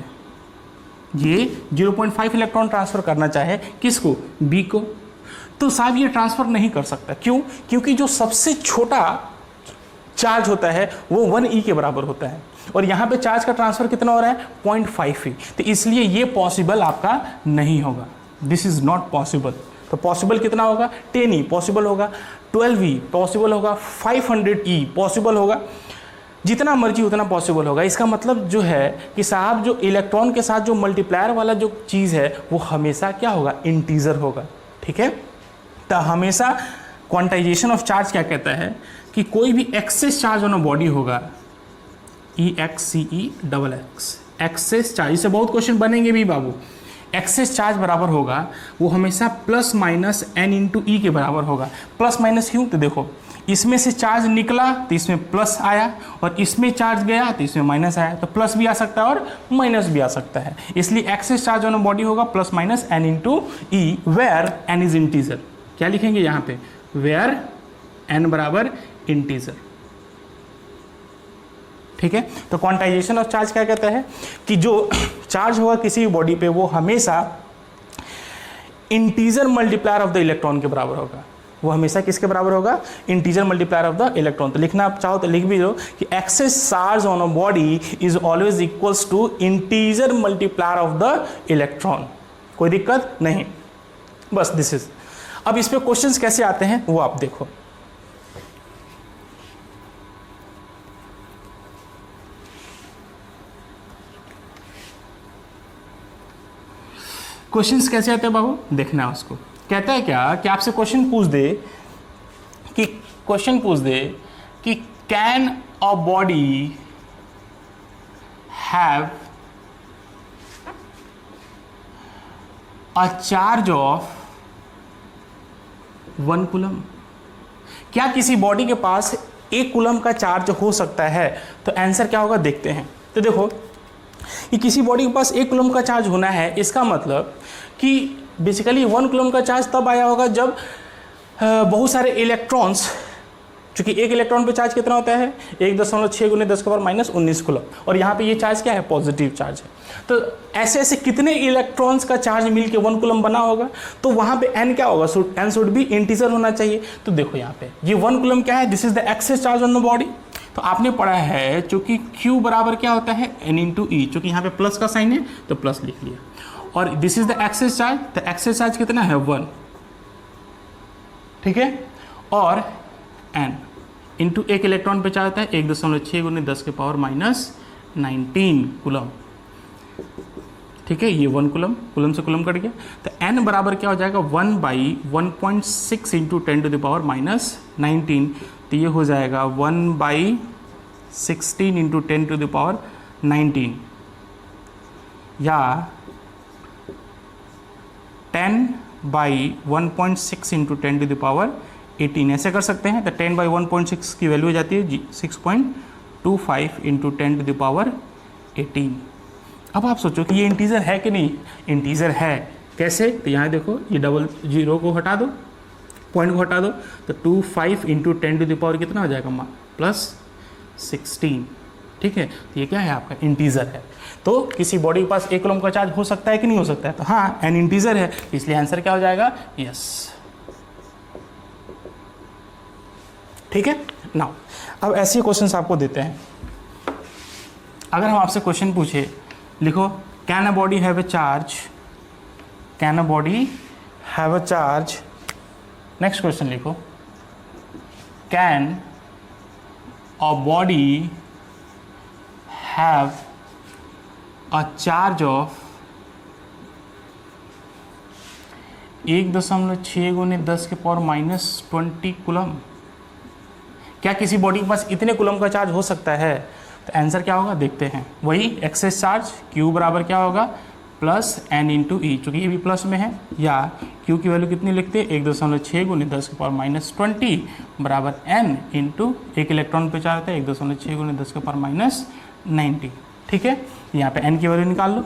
ये 0.5 इलेक्ट्रॉन ट्रांसफ़र करना चाहे किसको, बी को, तो साहब ये ट्रांसफ़र नहीं कर सकता। क्यों, क्योंकि जो सबसे छोटा चार्ज होता है वो 1e के बराबर होता है, और यहाँ पे चार्ज का ट्रांसफ़र कितना हो रहा है, 0.5e, तो इसलिए ये पॉसिबल आपका नहीं होगा, दिस इज़ नॉट पॉसिबल। तो पॉसिबल कितना होगा, 10e पॉसिबल होगा, 12e पॉसिबल होगा, 500e पॉसिबल होगा, जितना मर्जी उतना पॉसिबल होगा। इसका मतलब जो है कि साहब जो इलेक्ट्रॉन के साथ जो मल्टीप्लायर वाला जो चीज़ है वो हमेशा क्या होगा, इंटीजर होगा, ठीक है। तो हमेशा क्वांटाइजेशन ऑफ चार्ज क्या कहता है कि कोई भी excess charge on a body होगा, EXCEXX एक्सेस चार्ज, इससे बहुत क्वेश्चन बनेंगे भी बाबू। एक्सेस चार्ज बराबर होगा वो हमेशा +-n × e के बराबर होगा। प्लस माइनस क्यों, तो देखो इसमें से चार्ज निकला तो इसमें प्लस आया, और इसमें चार्ज गया तो इसमें माइनस आया, तो प्लस भी आ सकता है और माइनस भी आ सकता है। इसलिए excess charge on a body होगा +-n × e, where n is integer. क्या लिखेंगे यहाँ पे, वेयर n बराबर इंटीजर, ठीक है। तो क्वांटाइजेशन ऑफ चार्ज क्या कहता है कि जो चार्ज होगा किसी भी बॉडी पे वो हमेशा integer multiplier of the electron के बराबर होगा। वो हमेशा किसके बराबर होगा, integer multiplier of the electron. तो लिखना आप चाहो तो लिख भी दो कि excess charge on a body is always equals to integer multiplier of the electron. कोई दिक्कत नहीं, बस दिस इज। अब इस पे क्वेश्चंस कैसे आते हैं वो आप देखो। क्वेश्चंस कैसे आते हैं बाबू, देखना है उसको। कहता है क्या कि आपसे क्वेश्चन पूछ दे क्वेश्चन पूछ दे कि can a body have a charge of 1 coulomb, क्या किसी बॉडी के पास 1 कूलम का चार्ज हो सकता है? तो आंसर क्या होगा देखते हैं। तो देखो कि किसी बॉडी के पास 1 कूलम का चार्ज होना है, इसका मतलब कि बेसिकली 1 कूलम का चार्ज तब आया होगा जब बहुत सारे इलेक्ट्रॉन्स, चूंकि एक इलेक्ट्रॉन पे चार्ज कितना होता है 1.6 × 10⁻⁻�19 कूलम, और यहाँ पे ये चार्ज क्या है पॉजिटिव चार्ज है। तो ऐसे ऐसे कितने इलेक्ट्रॉन्स का चार्ज मिलके 1 कूलम बना होगा, तो वहाँ पे n क्या होगा, एन शुड भी इंटीजर होना चाहिए। तो देखो यहाँ पे ये 1 कूलम क्या है, this is the excess charge on the body. तो आपने पढ़ा है चूंकि Q बराबर क्या होता है N × E, चूंकि यहाँ पे प्लस का साइन है तो प्लस लिख लिया, और this is the excess charge, तो एक्सेस चार्ज कितना है 1, ठीक है, और n इंटू एक इलेक्ट्रॉन पे चार्ज होता है 1.6 × 10⁻⁻19 कूलम, ठीक है, ये 1 कूलम, कूलम से कूलम कट गया। तो n बराबर क्या हो जाएगा 1/1.6 × 10⁻⁻19, तो ये हो जाएगा 1/16 × 10⁻19 या 10/1.6 × 10⁻18, ऐसे कर सकते हैं। तो 10/1.6 की वैल्यू हो जाती है 6.25 × 10⁻18। अब आप सोचो कि ये इंटीजर है कि नहीं, इंटीजर है, कैसे? तो यहाँ देखो ये डबल जीरो को हटा दो, पॉइंट को हटा दो, तो 25 × 10⁻, कितना हो जाएगा +16, ठीक है। तो ये क्या है आपका इंटीजर है। तो किसी बॉडी के पास 1 कूलम का चार्ज हो सकता है कि नहीं हो सकता है, तो हाँ एन इंटीजर है, इसलिए आंसर क्या हो जाएगा यस, ठीक है। नाउ अब ऐसे क्वेश्चंस आपको देते हैं, अगर हम आपसे क्वेश्चन पूछे, लिखो can a body have a charge, can a body have a charge, next question लिखो can a body have a charge of 1.6 × 10⁻⁻20 coulomb, क्या किसी बॉडी के पास इतने कूलम का चार्ज हो सकता है? तो आंसर क्या होगा देखते हैं, वही एक्सेस चार्ज Q बराबर क्या होगा +N × E, चूँकि ये भी प्लस में है, या Q की वैल्यू कितनी लिखते हैं 1.6 × 10⁻⁻20 बराबर N × एक इलेक्ट्रॉन पे चार्ज होता है 1.6 × 10⁻⁻90, ठीक है। यहाँ पे N की वैल्यू निकाल लो,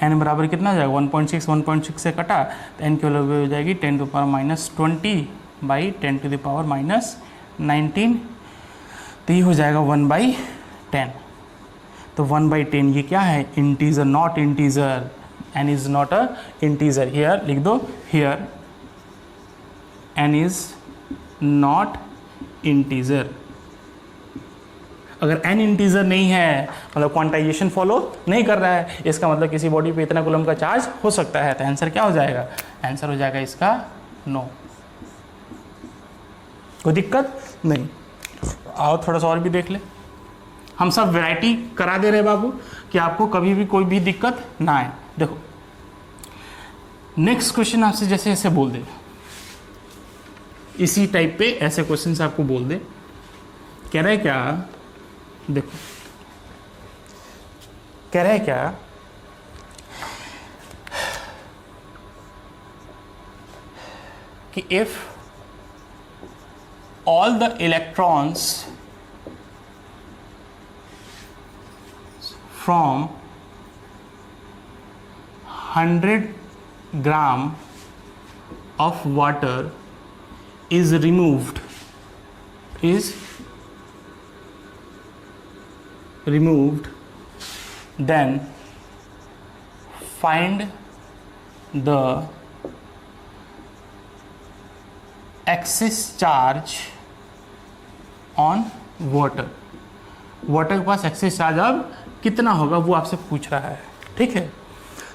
N बराबर कितना हो जाएगा 1.6 से कटा, तो N की वैल्यू हो जाएगी 10⁻20/10⁻19, तो ये हो जाएगा 1/10। तो 1/10 ये क्या है integer, not integer, n is not a integer, here लिख दो, here n is not integer. अगर n इंटीजर नहीं है, मतलब क्वांटाइजेशन फॉलो नहीं कर रहा है, इसका मतलब किसी बॉडी पे इतना कूलम का चार्ज हो सकता है। तो आंसर क्या हो जाएगा, आंसर हो जाएगा इसका नो, कोई दिक्कत नहीं। आओ थोड़ा सा और भी देख ले, हम सब वैरायटी करा दे रहे बाबू कि आपको कभी भी कोई भी दिक्कत ना आए। देखो नेक्स्ट क्वेश्चन आपसे जैसे ऐसे बोल दे, इसी टाइप पे ऐसे क्वेश्चन से आपको बोल दे, कह रहे क्या, देखो कह रहे क्या कि if all the electrons from 100 gram of water is removed, then find the excess charge on water. Water के पास एक्सेस चार्ज अब कितना होगा वो आपसे पूछ रहा है, ठीक है।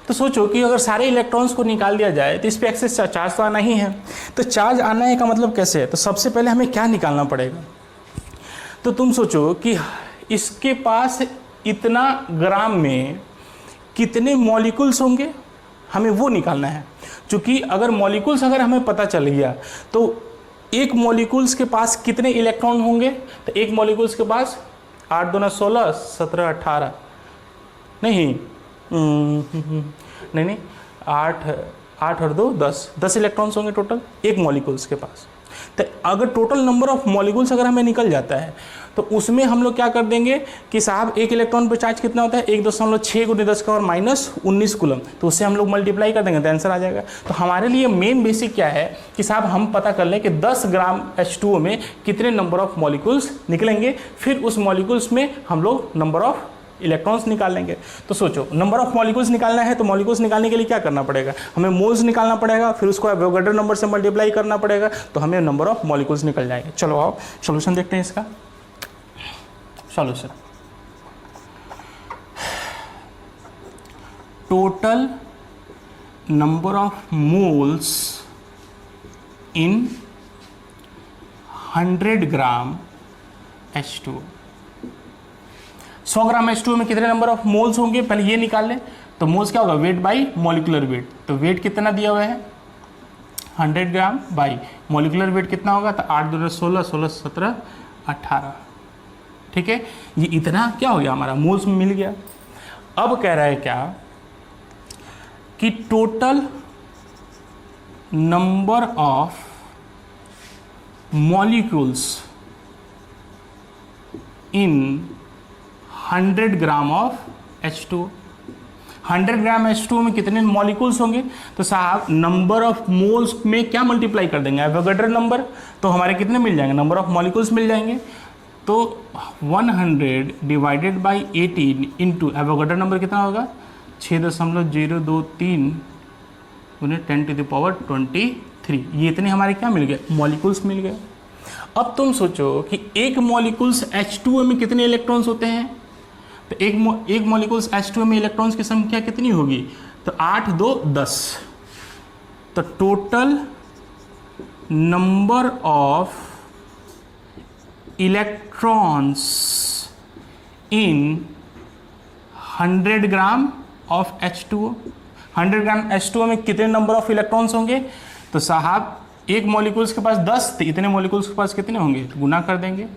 तो सोचो कि अगर सारे इलेक्ट्रॉन्स को निकाल दिया जाए तो इस पर एक्सेस चार्ज तो आना ही है। तो चार्ज आना है का मतलब कैसे है, तो सबसे पहले हमें क्या निकालना पड़ेगा, तो तुम सोचो कि इसके पास इतना ग्राम में कितने मॉलिक्यूल्स होंगे, हमें वो निकालना है। क्योंकि अगर मॉलिक्यूल्स अगर हमें पता चल गया तो एक मॉलिक्यूल्स के पास कितने इलेक्ट्रॉन होंगे? तो एक मॉलिक्यूल्स के पास 8 दूना 16, 17 18 नहीं नहीं 8 और 2 10 इलेक्ट्रॉन्स होंगे टोटल एक मॉलिक्यूल्स के पास। तो अगर टोटल नंबर ऑफ मॉलिक्यूल्स अगर हमें निकल जाता है तो उसमें हम लोग क्या कर देंगे कि साहब एक इलेक्ट्रॉन पर चार्ज कितना होता है 1.6 × 10⁻⁻19 कूलम, तो उससे हम लोग मल्टीप्लाई कर देंगे तो आंसर आ जाएगा। तो हमारे लिए मेन बेसिक क्या है कि साहब हम पता कर लें कि 10 ग्राम H2O में कितने नंबर ऑफ मॉलिक्यूल्स निकलेंगे, फिर उस मॉलिक्यूल्स में हम लोग नंबर ऑफ इलेक्ट्रॉन्स निकाल लेंगे। तो सोचो नंबर ऑफ मॉलिक्यूल्स निकालना है तो मॉलिक्यूल्स निकालने के लिए क्या करना पड़ेगा, हमें मोल्स निकालना पड़ेगा, फिर उसको एवोगाड्रो नंबर से मल्टीप्लाई करना पड़ेगा, तो हमें नंबर ऑफ मॉलिक्यूल्स निकल जाएंगे। चलो आओ सॉल्यूशन देखते हैं इसका। Solution total number of moles in 100 gram H2O। 100 gram H2O में कितने नंबर ऑफ मोल्स होंगे पहले ये निकाल लें। तो मोल्स क्या होगा, वेट बाई मॉलिकुलर वेट। तो वेट कितना दिया हुआ है 100 ग्राम बाई मॉलिकुलर वेट कितना होगा, तो 8 दूना 16, 16 17 18। ठीक है, ये इतना क्या हो गया हमारा मोल्स में मिल गया। अब कह रहा है क्या कि total number of molecules in 100 gram of H2O। 100 gram H2O में कितने मॉलिक्यूल्स होंगे, तो साहब नंबर ऑफ मोल्स में क्या मल्टीप्लाई कर देंगे, एवोगाड्रो नंबर, तो हमारे कितने मिल जाएंगे, नंबर ऑफ मॉलिक्यूल्स मिल जाएंगे। तो 100 divided by 18 into Avogadro number कितना होगा 6.023 × 10⁻23। ये इतने हमारे क्या मिल गए, मॉलिक्यूल्स मिल गए। अब तुम सोचो कि एक मॉलिक्यूल्स H2O में कितने इलेक्ट्रॉन्स होते हैं, तो एक मॉलिक्यूल्स H2O में इलेक्ट्रॉन्स की संख्या कितनी होगी, तो 8 2 10। तो total number of electrons in 100 gram of H2O। 100 gram H2O में कितने नंबर ऑफ इलेक्ट्रॉन्स होंगे, तो साहब एक मॉलिक्यूल्स के पास 10, तो इतने मॉलिक्यूल्स के पास कितने होंगे, गुना कर देंगे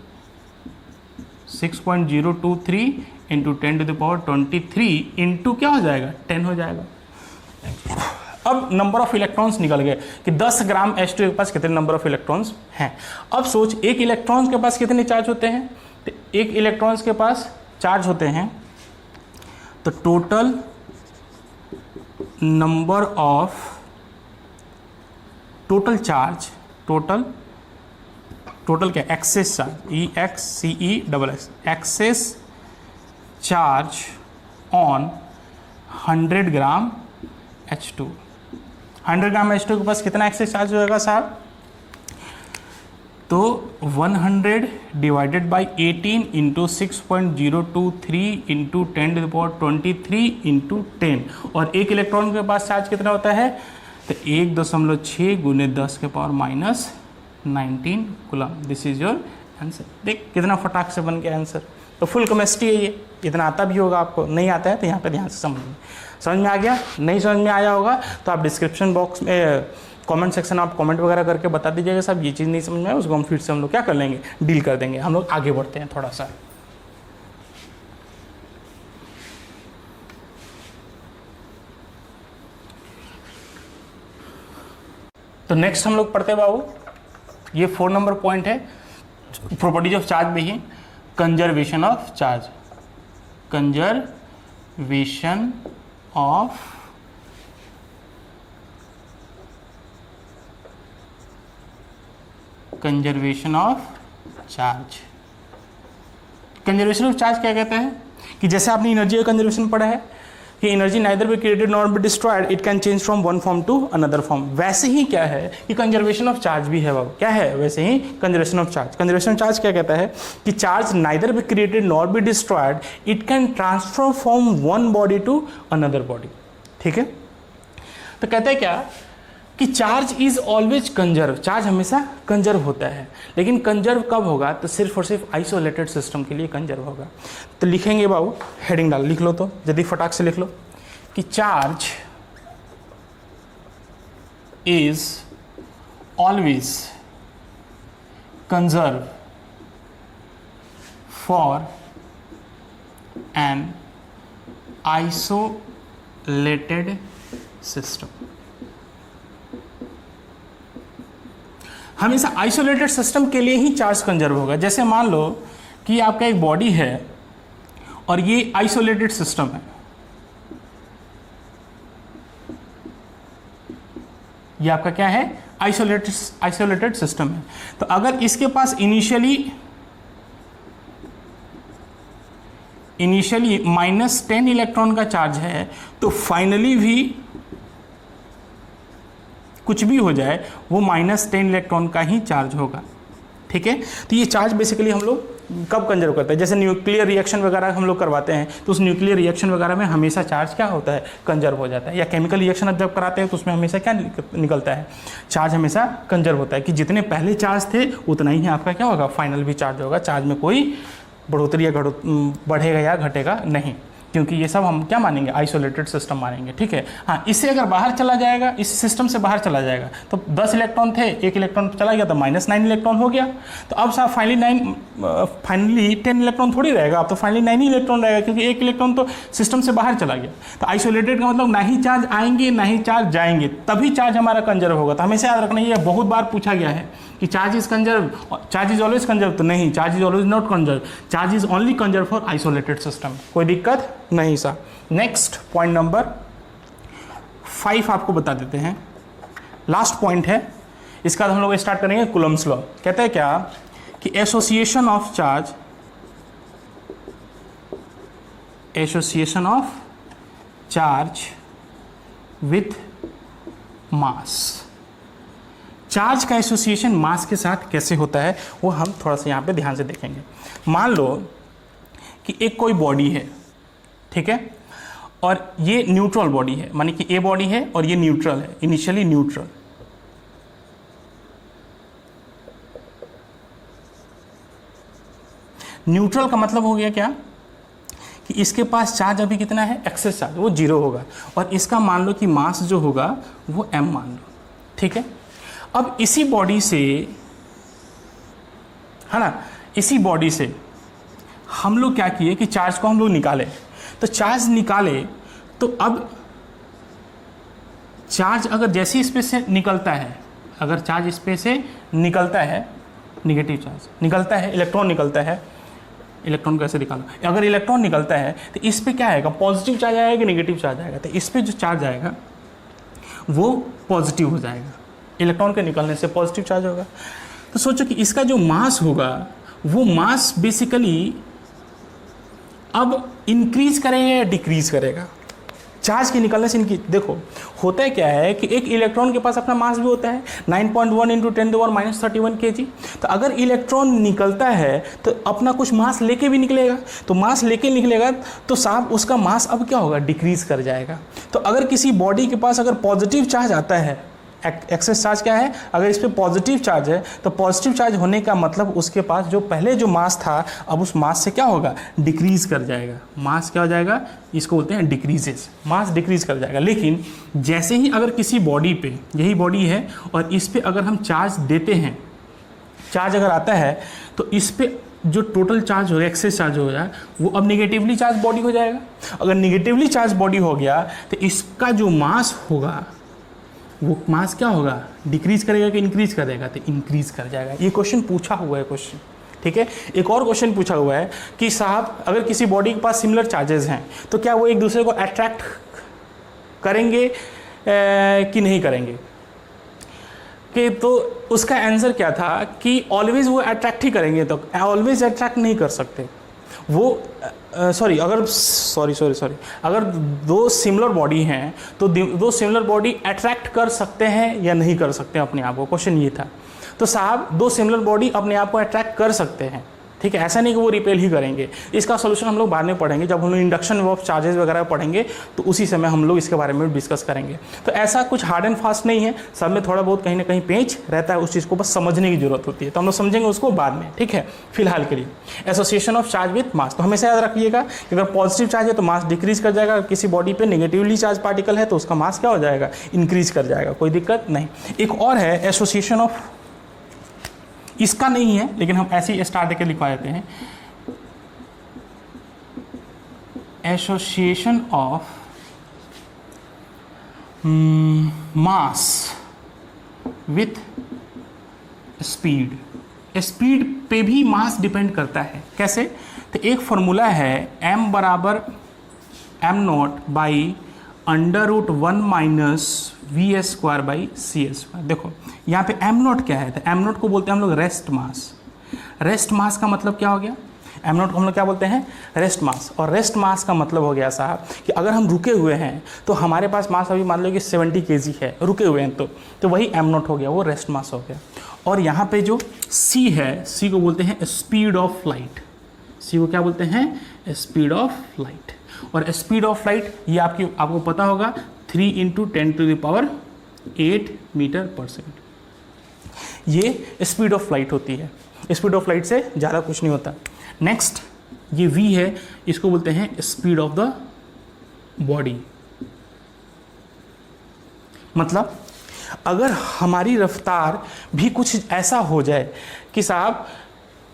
6.023 इंटू 10⁻23 इंटू क्या हो जाएगा 10 हो जाएगा। अब नंबर ऑफ इलेक्ट्रॉन्स निकल गए कि 10 ग्राम H2O के पास कितने नंबर ऑफ इलेक्ट्रॉन्स हैं। अब सोच एक इलेक्ट्रॉन्स के पास कितने चार्ज होते हैं, तो एक इलेक्ट्रॉन्स के पास चार्ज होते हैं, तो total number of total charge total क्या excess charge EXCESS excess charge on 100 gram H2। 100 gram H2 के पास कितना एक्सेस चार्ज होगा साहब, तो 100 divided by 18 into 6.023 into 10⁻23 into 10। और एक इलेक्ट्रॉन के पास चार्ज कितना होता है, तो 1.6 × 10⁻19 coulomb. This is your answer. देख कितना फटाक से बन गया आंसर। तो फुल केमिस्ट्री है ये, इतना आता भी होगा आपको, नहीं आता है तो यहाँ पर ध्यान से समझ में आ गया। नहीं समझ में आया होगा तो आप डिस्क्रिप्शन बॉक्स में कमेंट सेक्शन आप कमेंट वगैरह करके बता दीजिएगा साहब ये चीज़ नहीं समझ में आया, उसको हम फिर से हम लोग क्या कर लेंगे, डील कर देंगे। हम लोग आगे बढ़ते हैं थोड़ा सा। तो नेक्स्ट हम लोग पढ़ते हैं बाबू, ये 4 नंबर पॉइंट है, प्रॉपर्टीज ऑफ चार्ज में ही conservation of charge. Conservation of charge. Conservation of charge क्या कहता है कि जैसे आपने एनर्जी का कंजर्वेशन पढ़ा है कि energy neither be created not be destroyed, it can change from one form to another form. वैसे ही क्या है कि कंजर्वेशन ऑफ चार्ज भी है बाबू, क्या है वैसे ही conservation of charge. Conservation of charge क्या कहता है कि charge neither be created not be destroyed, it can transfer from one body to another body. ठीक है, तो कहता है क्या कि चार्ज इज ऑलवेज कंजर्व, चार्ज हमेशा कंजर्व होता है। लेकिन कंजर्व कब होगा, तो सिर्फ और सिर्फ आइसोलेटेड सिस्टम के लिए कंजर्व होगा। तो लिखेंगे बाबू, हेडिंग डाल, लिख लो तो जल्दी फटाक से लिख लो कि charge is always conserve for an isolated system। हमेशा आइसोलेटेड सिस्टम के लिए ही चार्ज कंजर्व होगा। जैसे मान लो कि आपका एक बॉडी है और ये आइसोलेटेड सिस्टम है, ये आपका क्या है, आइसोलेटेड सिस्टम है। तो अगर इसके पास इनिशियली -10 इलेक्ट्रॉन का चार्ज है, तो फाइनली भी कुछ भी हो जाए वो -10 इलेक्ट्रॉन का ही चार्ज होगा। ठीक है, तो ये चार्ज बेसिकली हम लोग कब कंजर्व करते हैं, जैसे न्यूक्लियर रिएक्शन वगैरह हम लोग करवाते हैं, तो उस न्यूक्लियर रिएक्शन वगैरह में हमेशा चार्ज क्या होता है, कंजर्व हो जाता है। या केमिकल रिएक्शन अब जब कराते हैं तो उसमें हमेशा क्या निकलता है, चार्ज हमेशा कंजर्व होता है कि जितने पहले चार्ज थे उतना ही आपका क्या होगा, फाइनल भी चार्ज होगा। चार्ज में कोई बढ़ोतरी या बढ़ेगा या घटेगा नहीं, क्योंकि ये सब हम क्या मानेंगे, आइसोलेटेड सिस्टम मानेंगे। ठीक है, हाँ, इससे अगर बाहर चला जाएगा, इस सिस्टम से बाहर चला जाएगा, तो 10 इलेक्ट्रॉन थे, 1 इलेक्ट्रॉन चला गया तो -9 इलेक्ट्रॉन हो गया। तो अब साहब फाइनली 10 इलेक्ट्रॉन थोड़ी रहेगा, अब तो फाइनली 9 ही इलेक्ट्रॉन रहेगा, क्योंकि 1 इलेक्ट्रॉन तो सिस्टम से बाहर चला गया। तो आइसोलेटेड का मतलब ना ही चार्ज आएंगे ना ही चार्ज जाएंगे, तभी चार्ज हमारा कंजर्व होगा। तो हमेशा याद रखना, ये बहुत बार पूछा गया है कि charge is conserve, charge is always conserve, तो नहीं, charge is always not conserve, charge is only conserve for isolated system. कोई दिक्कत नहीं सा। नेक्स्ट पॉइंट नंबर 5 आपको बता देते हैं, लास्ट पॉइंट है। इसका हम लोग स्टार्ट करेंगे कूलम्ब्स लॉ। कहते हैं क्या कि association of charge with mass, charge का एसोसिएशन मास के साथ कैसे होता है वो हम थोड़ा सा यहाँ पे ध्यान से देखेंगे। मान लो कि एक कोई बॉडी है, ठीक है, और ये न्यूट्रल बॉडी है, माने कि ए बॉडी है और ये न्यूट्रल है, इनिशियली न्यूट्रल। न्यूट्रल का मतलब हो गया क्या कि इसके पास चार्ज अभी कितना है, एक्सेस चार्ज, वो 0 होगा, और इसका मान लो कि मास जो होगा वो m मान लो। ठीक है, अब इसी बॉडी से, है ना, इसी बॉडी से हम लोग क्या किए कि चार्ज को हम लोग निकाले। तो चार्ज निकाले तो अब चार्ज अगर जैसी स्पेस से निकलता है, अगर चार्ज स्पेस से निकलता है, निगेटिव चार्ज निकलता है, इलेक्ट्रॉन निकलता है, इलेक्ट्रॉन कैसे निकालो, अगर इलेक्ट्रॉन निकलता है तो इस पे क्या आएगा, पॉजिटिव चार्ज आएगा कि नेगेटिव चार्ज आएगा। तो इस पे जो चार्ज आएगा वो पॉजिटिव हो जाएगा, इलेक्ट्रॉन के निकलने से पॉजिटिव चार्ज होगा। तो सोचो कि इसका जो मास होगा वो मास बेसिकली अब इंक्रीज करेगा या डिक्रीज करेगा, चार्ज के निकलने से इनकी। देखो होता क्या है कि एक इलेक्ट्रॉन के पास अपना मास भी होता है 9.1 × 10⁻³ kg। तो अगर इलेक्ट्रॉन निकलता है तो अपना कुछ मास लेके भी निकलेगा, तो मास लेके निकलेगा तो साहब उसका मास अब क्या होगा, डिक्रीज कर जाएगा। तो अगर किसी बॉडी के पास अगर पॉजिटिव चार्ज आता है, एक्सेस चार्ज क्या है, अगर इस पर पॉजिटिव चार्ज है, तो पॉजिटिव चार्ज होने का मतलब उसके पास जो पहले जो मास था अब उस मास से क्या होगा, डिक्रीज कर जाएगा। मास क्या हो जाएगा, इसको बोलते हैं डिक्रीजेस, मास डिक्रीज कर जाएगा। लेकिन जैसे ही अगर किसी बॉडी पे, यही बॉडी है और इस पे अगर हम चार्ज देते हैं, चार्ज अगर आता है तो इस पे जो टोटल चार्ज होगा, एक्सेस चार्ज हो जाए, वो अब निगेटिवली चार्ज बॉडी हो जाएगा। अगर निगेटिवली चार्ज बॉडी हो गया तो इसका जो मास होगा वो मास क्या होगा, डिक्रीज करेगा कि इंक्रीज करेगा, तो इंक्रीज कर जाएगा। ये क्वेश्चन पूछा हुआ है क्वेश्चन, ठीक है। एक और क्वेश्चन पूछा हुआ है कि साहब अगर किसी बॉडी के पास सिमिलर चार्जेस हैं तो क्या वो एक दूसरे को अट्रैक्ट करेंगे कि नहीं करेंगे, कि तो उसका आंसर क्या था कि ऑलवेज वो अट्रैक्ट ही करेंगे। तो ऑलवेज अट्रैक्ट नहीं कर सकते वो, अगर दो सिमिलर बॉडी हैं तो दो सिमिलर बॉडी अट्रैक्ट कर सकते हैं या नहीं कर सकते अपने आप को, क्वेश्चन ये था। तो साहब दो सिमिलर बॉडी अपने आप को अट्रैक्ट कर सकते हैं, ठीक है, ऐसा नहीं कि वो रिपेल ही करेंगे। इसका सोल्यूशन हम लोग बाद में पढ़ेंगे, जब हम लोग इंडक्शन ऑफ चार्जेस वगैरह पढ़ेंगे तो उसी समय हम लोग इसके बारे में डिस्कस करेंगे। तो ऐसा कुछ हार्ड एंड फास्ट नहीं है, सब में थोड़ा बहुत कहीं ना कहीं पेंच रहता है, उस चीज़ को बस समझने की जरूरत होती है। तो हम लोग समझेंगे उसको बाद में, ठीक है। फिलहाल के लिए association of charge with mass, तो हमेशा याद रखिएगा कि अगर पॉजिटिव चार्ज है तो मास डिक्रीज कर जाएगा, अगर किसी बॉडी पे नेगेटिवली चार्ज पार्टिकल है तो उसका मास क्या हो जाएगा, इंक्रीज कर जाएगा, कोई दिक्कत नहीं। एक और है एसोसिएशन ऑफ इसका नहीं है लेकिन हम ऐसे ही स्टार देकर लिखवा देते हैं, association of mass with speed. Speed पे भी मास डिपेंड करता है। कैसे? तो एक फॉर्मूला है m बराबर m naught by √1 minus v square by c square. देखो यहाँ पे m नॉट क्या है? तो m नॉट को बोलते हैं हम लोग रेस्ट मास। रेस्ट मास का मतलब क्या हो गया? m नॉट को हम लोग क्या बोलते हैं? Rest mass. और रेस्ट मास का मतलब हो गया साहब कि अगर हम रुके हुए हैं तो हमारे पास मास अभी मान लो कि 70 kg है, रुके हुए हैं तो वही m नॉट हो गया, वो रेस्ट मास हो गया। और यहाँ पे जो c है, c को बोलते हैं स्पीड ऑफ लाइट। c को क्या बोलते हैं? Speed of light. और स्पीड ऑफ लाइट ये आपको पता होगा 3 × 10⁸ मीटर पर सेकेंड। ये स्पीड ऑफ लाइट होती है। स्पीड ऑफ लाइट से ज़्यादा कुछ नहीं होता। नेक्स्ट ये v है, इसको बोलते हैं स्पीड ऑफ द बॉडी। मतलब अगर हमारी रफ्तार भी कुछ ऐसा हो जाए कि साहब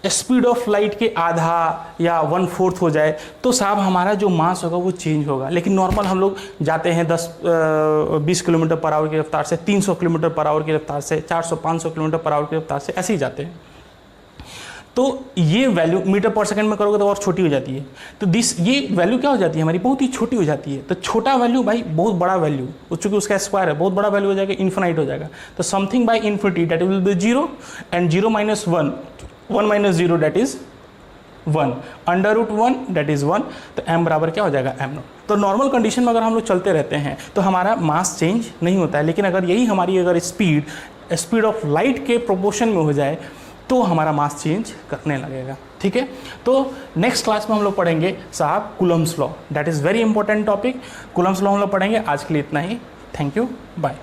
स्पीड ऑफ लाइट के आधा या 1/4 हो जाए तो साहब हमारा जो मास होगा वो चेंज होगा। लेकिन नॉर्मल हम लोग जाते हैं 20 किलोमीटर पर आवर की रफ्तार से, 300 किलोमीटर पर आवर की रफ्तार से, 400-500 किलोमीटर पर आवर की रफ्तार से, ऐसे ही जाते हैं। तो ये वैल्यू मीटर पर सेकंड में करोगे तो और छोटी हो जाती है। तो ये वैल्यू क्या हो जाती है हमारी? बहुत ही छोटी हो जाती है। तो छोटा वैल्यू भाई बहुत बड़ा वैल्यू, चूंकि उसका स्क्वायर है, बहुत बड़ा वैल्यू हो जाएगा, इन्फिनाइट हो जाएगा। तो something by infinity that will be 0 and 0 - 1, 1 - 0 that is 1, √1 that is 1। तो m बराबर क्या हो जाएगा? m not. तो नॉर्मल कंडीशन में अगर हम लोग चलते रहते हैं तो हमारा मास चेंज नहीं होता है। लेकिन अगर यही हमारी अगर स्पीड ऑफ लाइट के प्रोपोर्शन में हो जाए तो हमारा मास चेंज करने लगेगा। ठीक है, तो नेक्स्ट क्लास में हम लोग पढ़ेंगे साहब Coulomb's law. That is very important topic. Coulomb's law हम लोग पढ़ेंगे। आज के लिए इतना ही। Thank you, bye.